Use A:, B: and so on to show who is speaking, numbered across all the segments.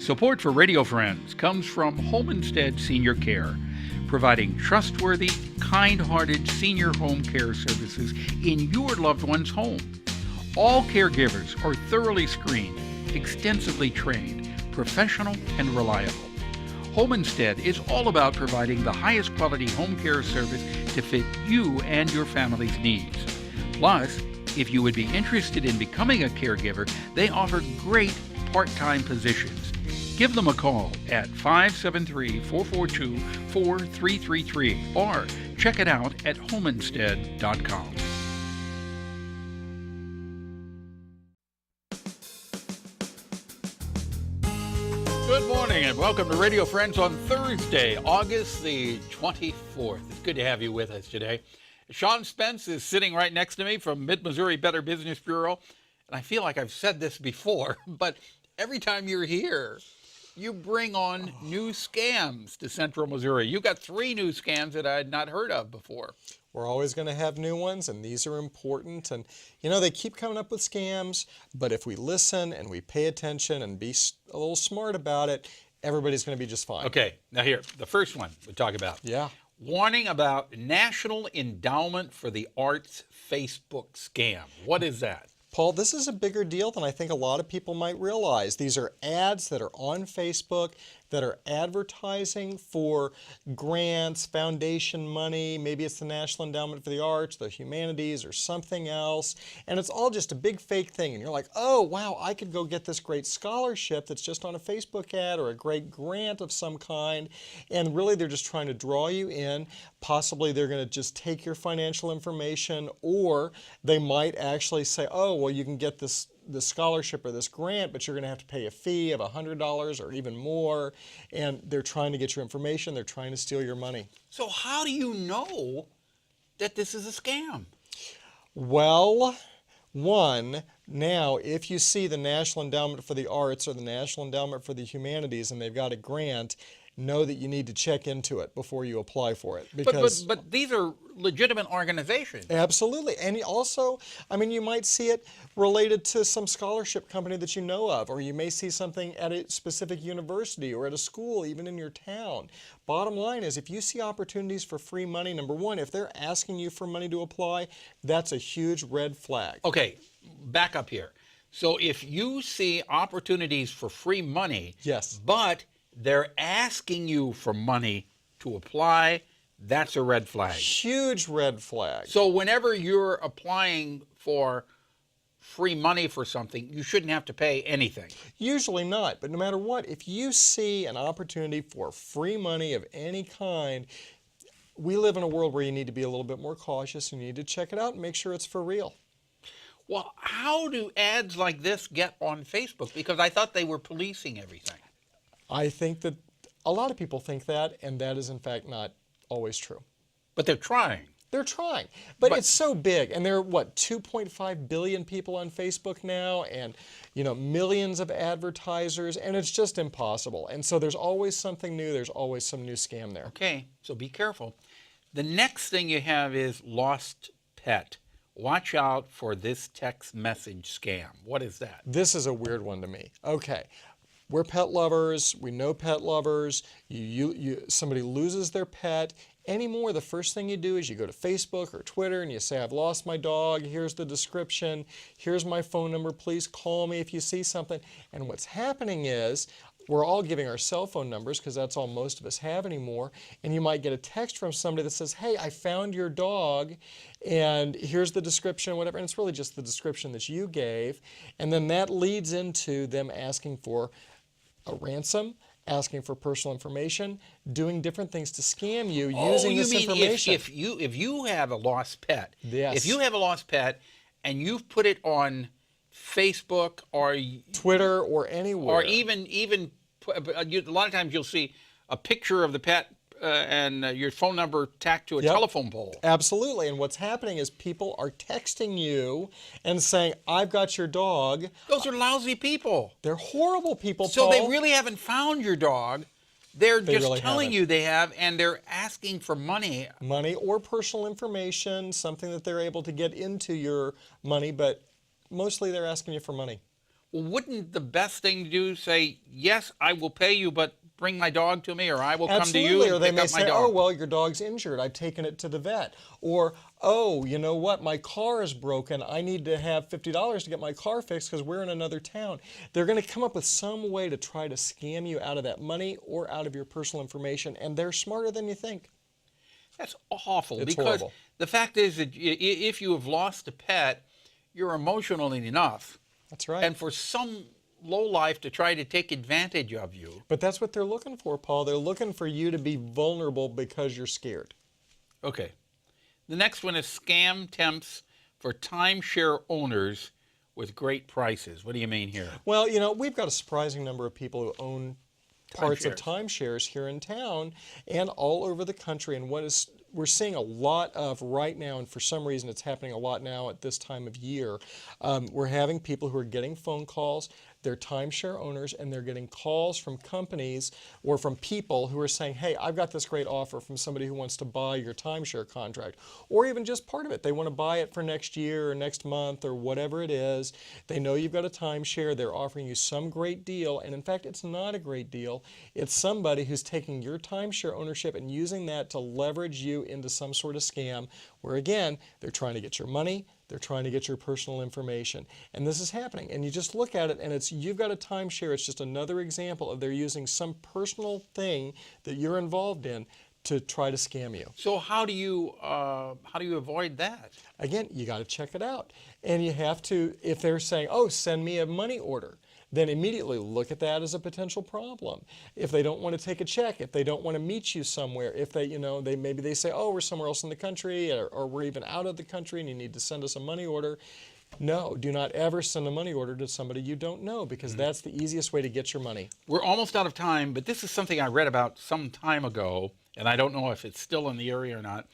A: Support for Radio Friends comes from Home Instead Senior Care, providing trustworthy, kind-hearted senior home care services in your loved one's home. All caregivers are thoroughly screened, extensively trained, professional, and reliable. Home Instead is all about providing the highest quality home care service to fit you and your family's needs. Plus, if you would be interested in becoming a caregiver, they offer great part-time positions. Give them a call at 573-442-4333 or check it out at homeinstead.com. Good morning and welcome to Radio Friends on Thursday, August the 24th. It's good to have you with us today. Sean Spence is sitting right next to me from Mid-Missouri Better Business Bureau. And I feel like I've said this before, but every time you're here, you bring on new scams to Central Missouri. You got 3 new scams that I had not heard of before.
B: We're always going to have new ones, and these are important. And, you know, they keep coming up with scams, but if we listen and we pay attention and be a little smart about it, everybody's going to be just fine.
A: Okay, now here, the first one we talk about.
B: Yeah.
A: Warning about National Endowment for the Arts Facebook scam. What is that?
B: Paul, this is a bigger deal than I think a lot of people might realize. These are ads that are on Facebook that are advertising for grants, foundation money, maybe it's the National Endowment for the Arts, the Humanities, or something else, and it's all just a big fake thing, and you're like, oh, wow, I could go get this great scholarship that's just on a Facebook ad or a great grant of some kind, and really they're just trying to draw you in. Possibly they're going to just take your financial information, or they might actually say, oh, well, you can get this scholarship or this grant, but you're going to have to pay a fee of $100 or even more, and they're trying to get your information, they're trying to steal your money.
A: So how do you know that this is a scam?
B: Well, one, now if you see the National Endowment for the Arts or the National Endowment for the Humanities and they've got a grant, know that you need to check into it before you apply for it. Because
A: but these are legitimate organizations.
B: Absolutely. And also, I mean, you might see it related to some scholarship company that you know of, or you may see something at a specific university or at a school, even in your town. Bottom line is, if you see opportunities for free money, number one, if they're asking you for money to apply, that's a huge red flag.
A: Okay, back up here. So if you see opportunities for free money,
B: yes,
A: but they're asking you for money to apply, that's a red flag.
B: Huge red flag.
A: So whenever you're applying for free money for something, you shouldn't have to pay anything.
B: Usually not, but no matter what, if you see an opportunity for free money of any kind, we live in a world where you need to be a little bit more cautious and you need to check it out and make sure it's for real.
A: Well, how do ads like this get on Facebook? Because I thought they were policing everything.
B: I think that a lot of people think that, and that is in fact not always true.
A: But they're trying.
B: They're trying. But it's so big, and there are, what, 2.5 billion people on Facebook now, and, you know, millions of advertisers, and it's just impossible. And so there's always something new. There's always some new scam there.
A: Okay, so be careful. The next thing you have is lost pet. Watch out for this text message scam. What is that?
B: This is a weird one to me. Okay. We're pet lovers. We know pet lovers. Somebody loses their pet. Anymore, the first thing you do is you go to Facebook or Twitter and you say, I've lost my dog. Here's the description. Here's my phone number. Please call me if you see something. And what's happening is we're all giving our cell phone numbers because that's all most of us have anymore. And you might get a text from somebody that says, hey, I found your dog and here's the description, whatever. And it's really just the description that you gave. And then that leads into them asking for a ransom, asking for personal information, doing different things to scam you using this information.
A: If you have a lost pet,
B: yes.
A: If you have a lost pet and you've put it on Facebook or
B: Twitter or anywhere,
A: or even a lot of times you'll see a picture of the pet and your phone number tacked to a telephone pole.
B: Absolutely. And what's happening is people are texting you and saying, I've got your dog.
A: Those are lousy people.
B: They're horrible people,
A: So
B: Paul.
A: they really haven't found your dog. They're just
B: really
A: telling
B: haven't.
A: you they have, and they're asking for money.
B: Money or personal information, something that they're able to get into your money, but mostly they're asking you for money.
A: Well, wouldn't the best thing to do say, yes, I will pay you, but bring my dog to me, or I will come to you
B: Absolutely, or
A: and
B: they
A: pick
B: may
A: up my
B: say,
A: dog?
B: oh, well, your dog's injured. I've taken it to the vet. Or, oh, you know what? My car is broken. I need to have $50 to get my car fixed because we're in another town. They're going to come up with some way to try to scam you out of that money or out of your personal information, and they're smarter than you think.
A: That's awful.
B: It's
A: Because
B: horrible.
A: the fact is that if you have lost a pet, you're emotional enough.
B: That's right.
A: And for some lowlife to try to take advantage of you.
B: But that's what they're looking for, Paul. They're looking for you to be vulnerable because you're scared.
A: Okay. The next one is scam temps for timeshare owners with great prices. What do you mean here?
B: Well, we've got a surprising number of people who own parts of timeshares here in town and all over the country. And we're seeing a lot of right now, and for some reason it's happening a lot now at this time of year, we're having people who are getting phone calls. They're timeshare owners, and they're getting calls from companies or from people who are saying, hey, I've got this great offer from somebody who wants to buy your timeshare contract, or even just part of it. They want to buy it for next year or next month or whatever it is. They know you've got a timeshare. They're offering you some great deal, and in fact, it's not a great deal. It's somebody who's taking your timeshare ownership and using that to leverage you into some sort of scam where, again, they're trying to get your money. They're trying to get your personal information. And this is happening. And you just look at it and you've got a timeshare. It's just another example of they're using some personal thing that you're involved in to try to scam you.
A: So how do you avoid that?
B: Again, you got to check it out. And you have to, if they're saying, oh, send me a money order, then immediately look at that as a potential problem. If they don't want to take a check, if they don't want to meet you somewhere, if they, maybe they say, oh, we're somewhere else in the country, or we're even out of the country and you need to send us a money order. No, do not ever send a money order to somebody you don't know, because that's the easiest way to get your money.
A: We're almost out of time, but this is something I read about some time ago, and I don't know if it's still in the area or not.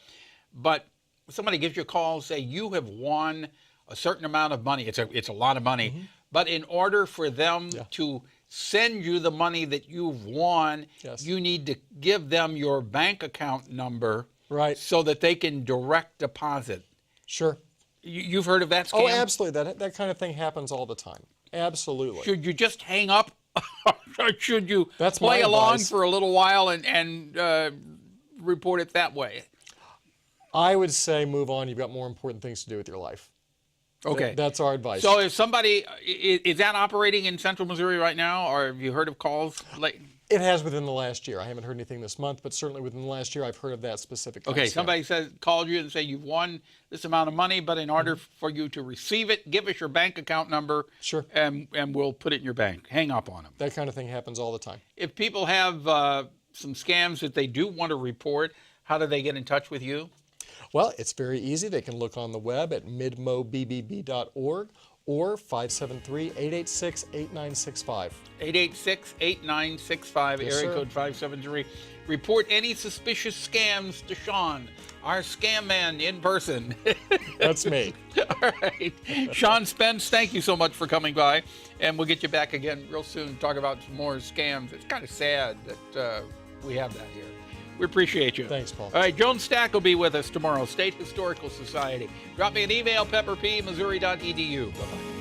A: But somebody gives you a call, say you have won a certain amount of money. It's a lot of money. But in order for them to send you the money that you've won, you need to give them your bank account number,
B: right,
A: so that they can direct deposit.
B: Sure.
A: You've heard of that scam?
B: Oh, absolutely. That kind of thing happens all the time. Absolutely.
A: Should you just hang up, or should you
B: That's
A: play
B: my
A: along
B: advice.
A: for a little while and report it that way?
B: I would say move on. You've got more important things to do with your life.
A: Okay.
B: That's our advice.
A: So if somebody, is that operating in central Missouri right now, or have you heard of calls?
B: It has within the last year. I haven't heard anything this month, but certainly within the last year I've heard of that specific
A: Okay,
B: scam.
A: somebody called you and say you've won this amount of money, but in order for you to receive it, give us your bank account number.
B: Sure.
A: And we'll put it in your bank. Hang up on them.
B: That kind of thing happens all the time.
A: If people have some scams that they do want to report, how do they get in touch with you?
B: Well, it's very easy. They can look on the web at midmobbb.org or 573-886-8965.
A: 886-8965,
B: Yes,
A: area
B: sir.
A: code 573. Report any suspicious scams to Sean, our scam man in person.
B: That's me.
A: All right. Sean Spence, thank you so much for coming by. And we'll get you back again real soon to talk about some more scams. It's kind of sad that we have that here. We appreciate you.
B: Thanks, Paul.
A: All right, Joan Stack will be with us tomorrow, State Historical Society. Drop me an email, pepperp@missouri.edu. Bye-bye.